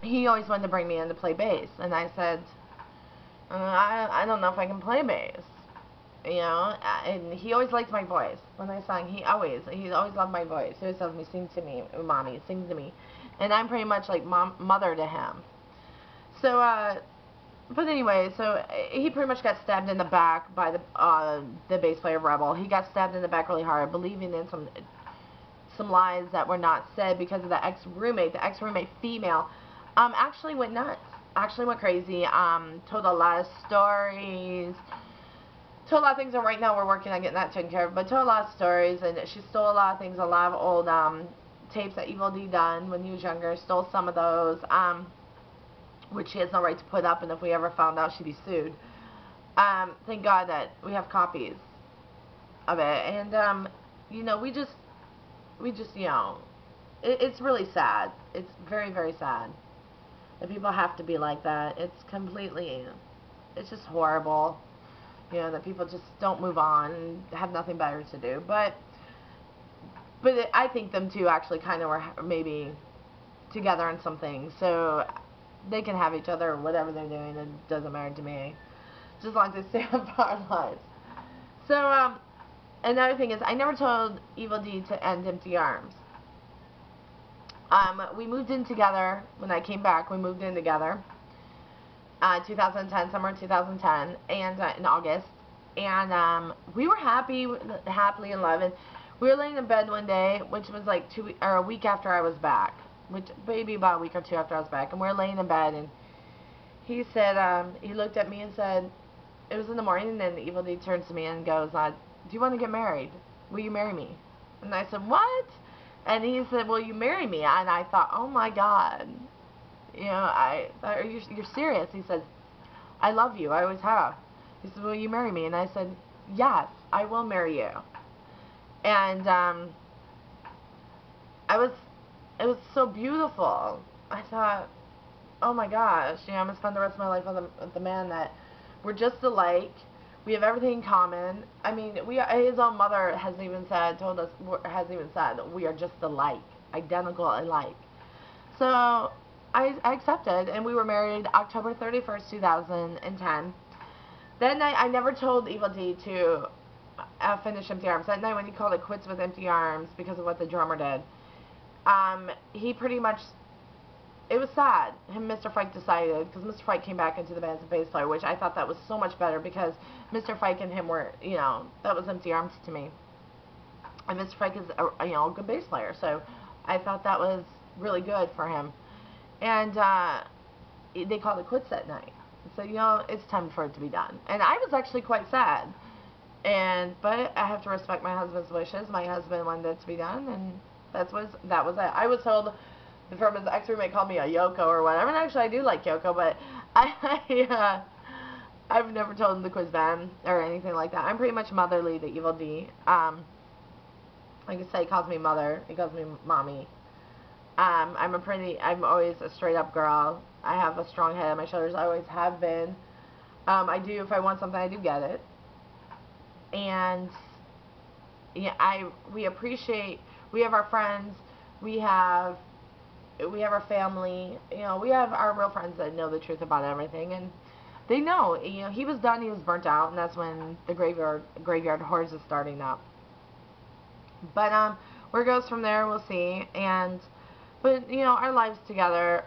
he always wanted to bring me in to play bass, and I said, I don't know if I can play bass. And he always liked my voice when I sang. He always loved my voice. He always tells me, sing to me, mommy, sing to me, and I'm pretty much like mother to him. So, but anyway, so he pretty much got stabbed in the back by the bass player of Rebel. He got stabbed in the back really hard, believing in some lies that were not said because of the ex-roommate. The ex-roommate female, actually went nuts. Actually went crazy. Told a lot of stories. Told a lot of things, and right now we're working on getting that taken care of. But told a lot of stories, and she stole a lot of things, a lot of old tapes that Evil D done when he was younger. Stole some of those, which she has no right to put up, and if we ever found out, she'd be sued. Thank God that we have copies of it, and we just it's really sad. It's very, very sad that people have to be like that. It's just horrible. That people just don't move on and have nothing better to do. But I think them two actually kind of were maybe together on some things, so they can have each other or whatever they're doing. It doesn't matter to me, just as long as they stay on our lives. So another thing is, I never told Evil D to end Empty Arms. We moved in together when I came back. We moved in together. 2010, summer 2010, and in August, and we were happily in love, and we were laying in bed one day, which was like a week after I was back, which maybe about a week or two after I was back, and we were laying in bed, and he said, he looked at me and said, it was in the morning, and then Evil D turns to me and goes, do you want to get married? Will you marry me? And I said, what? And he said, will you marry me? And I thought, oh my God. I thought, you're serious? He said, I love you. I always have. He said, will you marry me? And I said, yes, I will marry you. And it was so beautiful. I thought, oh my gosh, I'm going to spend the rest of my life with the man that we're just alike. We have everything in common. I mean, his own mother hasn't even said that we are just alike, identical alike. So I accepted, and we were married October 31st, 2010. That night, I never told Evil D to finish Empty Arms. That night when he called it quits with Empty Arms because of what the drummer did, he pretty much, it was sad. Him and Mr. Fike decided, because Mr. Fike came back into the band as a bass player, which I thought that was so much better, because Mr. Fike and him were, that was Empty Arms to me. And Mr. Fike is a good bass player, so I thought that was really good for him. And they called it quits that night. So, it's time for it to be done. And I was actually quite sad. But I have to respect my husband's wishes. My husband wanted it to be done, and that was it. I was told, from his ex-roommate called me a Yoko or whatever, and actually I do like Yoko, but I've never told him to quit band or anything like that. I'm pretty much motherly to Evil D. Like I say, he calls me mother. He calls me mommy. I'm always a straight up girl. I have a strong head on my shoulders. I always have been. If I want something, I do get it. And we have our friends, we have our family, we have our real friends that know the truth about everything, and they know, he was done, he was burnt out, and that's when the graveyard horrors is starting up. But, where it goes from there, we'll see, but, our lives together